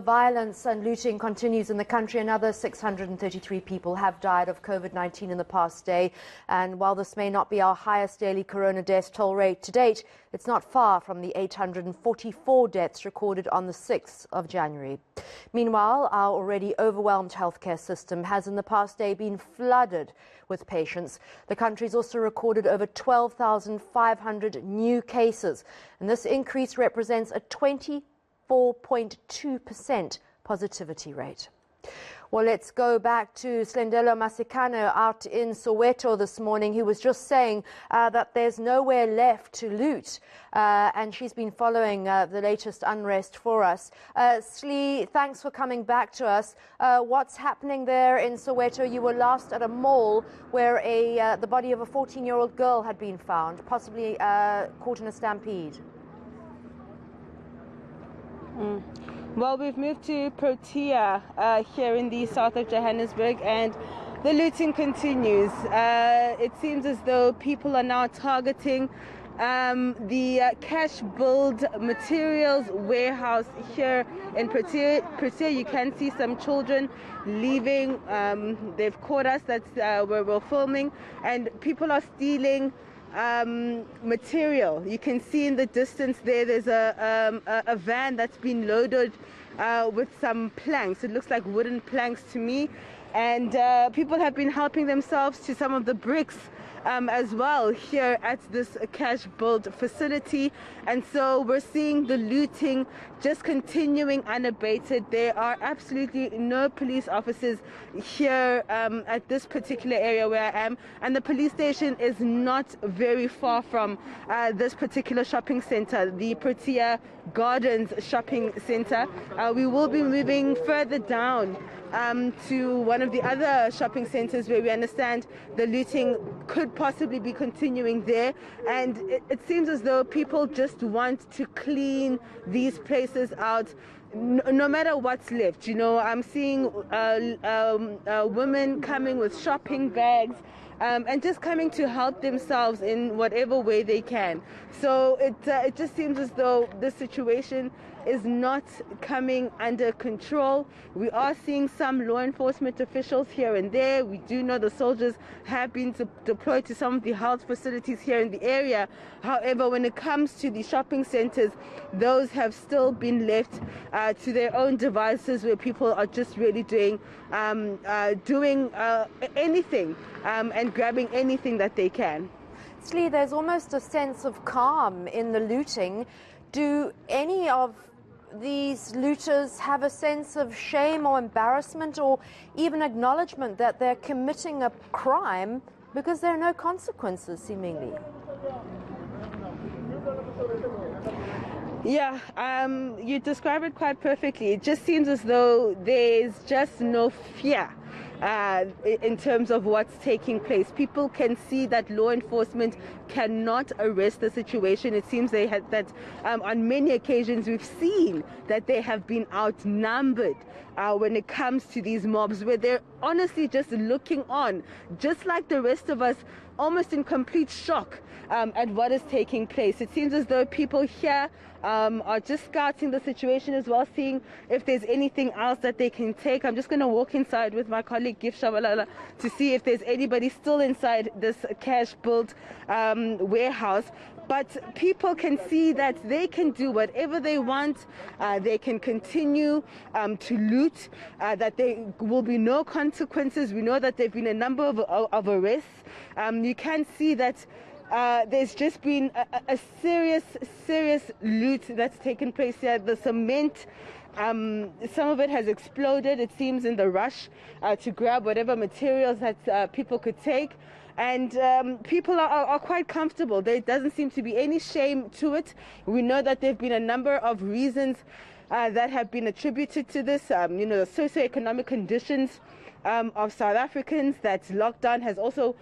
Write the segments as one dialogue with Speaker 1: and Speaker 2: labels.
Speaker 1: violence and looting continues in the country. Another 633 people have died of COVID-19 in the past day. And while this may not be our highest daily corona death toll rate to date, it's not far from the 844 deaths recorded on the 6th of January. Meanwhile, our already overwhelmed healthcare system has in the past day been flooded with patients. The country's also recorded over 12,500 new cases, and this increase represents a 24.2% positivity rate. Well, let's go back to Silindelo Masikane out in Soweto this morning, who was just saying that there's nowhere left to loot, and she's been following the latest unrest for us. Slee, thanks for coming back to us. What's happening there in Soweto? You were last at a mall where the body of a 14-year-old girl had been found, possibly caught in a stampede.
Speaker 2: Well, we've moved to Protea here in the south of Johannesburg, and the looting continues. It seems as though people are now targeting the cash build materials warehouse here in Protea. You can see some children leaving. They've caught us. That's where we're filming, and people are stealing material. You can see in the distance there's a van that's been loaded with some planks. It looks like wooden planks to me, and people have been helping themselves to some of the bricks as well here at this cash build facility. And so we're seeing the looting just continuing unabated. There are absolutely no police officers here at this particular area where I am, and the police station is not very far from this particular shopping center, the Protea Gardens shopping center. We will be moving further down to one of the other shopping centers where we understand the looting could possibly be continuing there, and it seems as though people just want to clean these places out no matter what's left. You know, I'm seeing women coming with shopping bags and just coming to help themselves in whatever way they can. So it just seems as though the situation is not coming under control. We are seeing some law enforcement officials here and there. We do know the soldiers have been deployed to some of the health facilities here in the area. However, when it comes to the shopping centers, those have still been left to their own devices, where people are just really doing anything and grabbing anything that they can.
Speaker 1: Slee, there's almost a sense of calm in the looting. Do any of these looters have a sense of shame or embarrassment, or even acknowledgement that they're committing a crime because there are no consequences, seemingly?
Speaker 2: Yeah, you describe it quite perfectly. It just seems as though there's just no fear in terms of what's taking place. People can see that law enforcement cannot arrest the situation. It seems they had that on many occasions we've seen that they have been outnumbered when it comes to these mobs, where they're honestly just looking on, just like the rest of us, almost in complete shock at what is taking place. It seems as though people here are just scouting the situation as well, seeing if there's anything else that they can take. I'm just going to walk inside with my colleague Gift Shabalala to see if there's anybody still inside this cash build warehouse. But people can see that they can do whatever they want. They can continue to loot, that there will be no consequences. We know that there have been a number of arrests. You can see that there's just been a serious loot that's taken place here. The cement, some of it has exploded, it seems, in the rush to grab whatever materials that people could take. And people are quite comfortable. There doesn't seem to be any shame to it. We know that there have been a number of reasons that have been attributed to this. You know, the socioeconomic conditions of South Africans, that lockdown has also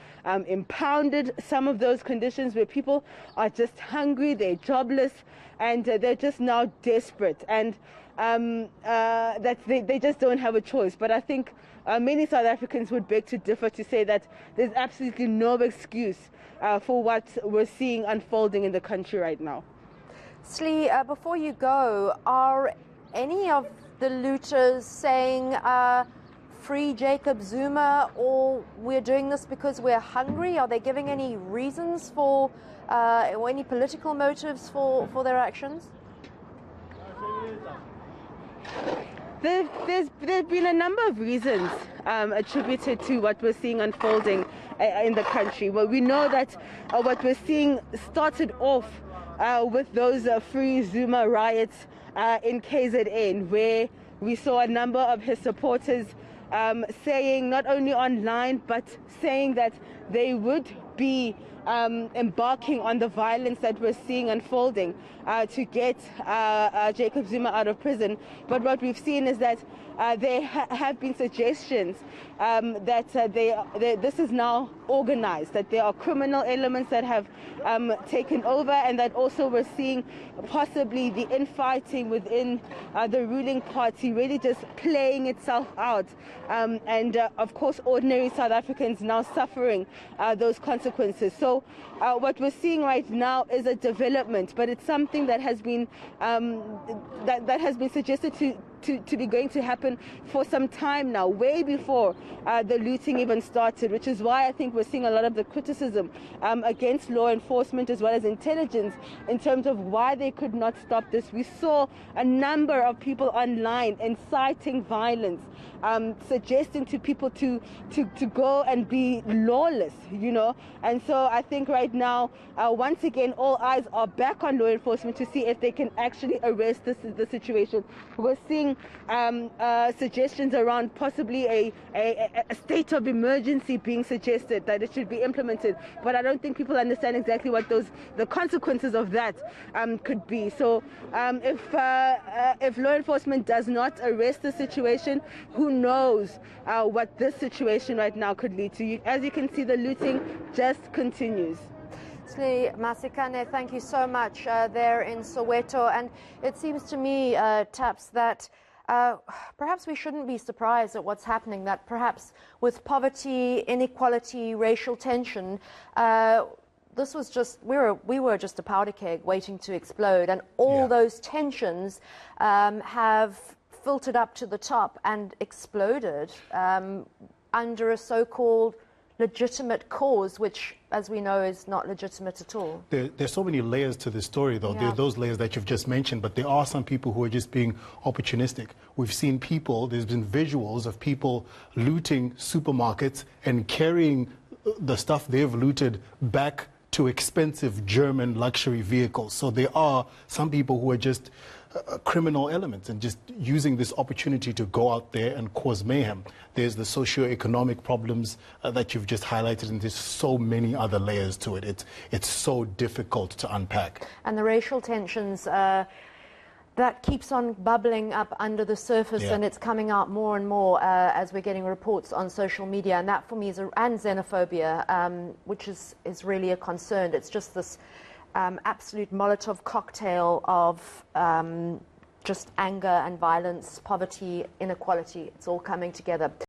Speaker 2: impounded some of those conditions, where people are just hungry, they're jobless, and they're just now desperate, and that they just don't have a choice. But I think many South Africans would beg to differ, to say that there's absolutely no excuse for what we're seeing unfolding in the country right now.
Speaker 1: Slee, before you go, are any of the looters saying, free Jacob Zuma, or we're doing this because we're hungry? Are they giving any reasons for, or any political motives for their actions?
Speaker 2: There's been a number of reasons attributed to what we're seeing unfolding in the country. Well, we know that what we're seeing started off with those Free Zuma riots in KZN, where we saw a number of his supporters saying, not only online, but saying that they would be embarking on the violence that we're seeing unfolding to get Jacob Zuma out of prison. But what we've seen is that there have been suggestions that this is now organized, that there are criminal elements that have taken over, and that also we're seeing possibly the infighting within the ruling party really just playing itself out, and of course ordinary South Africans now suffering those consequences. So what we're seeing right now is a development, but it's something that has been that has been suggested to be going to happen for some time now, way before the looting even started, which is why I think we're seeing a lot of the criticism against law enforcement as well as intelligence in terms of why they could not stop this. We saw a number of people online inciting violence, suggesting to people to go and be lawless, you know. And so I think right now, once again, all eyes are back on law enforcement to see if they can actually arrest the situation. We're seeing suggestions around possibly a state of emergency being suggested, that it should be implemented, but I don't think people understand exactly what the consequences of that could be. So if law enforcement does not arrest the situation, who knows what this situation right now could lead to. As you can see, the looting just continues.
Speaker 1: Silindelo Masikane, thank you so much there in Soweto. And it seems to me, Taps, that perhaps we shouldn't be surprised at what's happening, that perhaps with poverty, inequality, racial tension, this was just, we were just a powder keg waiting to explode, and all those tensions have filtered up to the top and exploded under a so-called legitimate cause, which, as we know, is not legitimate at all.
Speaker 3: There's so many layers to this story, though. There are those layers that you've just mentioned, but there are some people who are just being opportunistic. We've seen people, there's been visuals of people looting supermarkets and carrying the stuff they've looted back to expensive German luxury vehicles. So there are some people who are just criminal elements and just using this opportunity to go out there and cause mayhem. There's the socio-economic problems that you've just highlighted, and there's so many other layers to it. It's so difficult to unpack.
Speaker 1: And the racial tensions, that keeps on bubbling up under the surface, and it's coming out more and more as we're getting reports on social media, and that for me is and xenophobia, which is really a concern. It's just this absolute Molotov cocktail of just anger and violence, poverty, inequality. It's all coming together.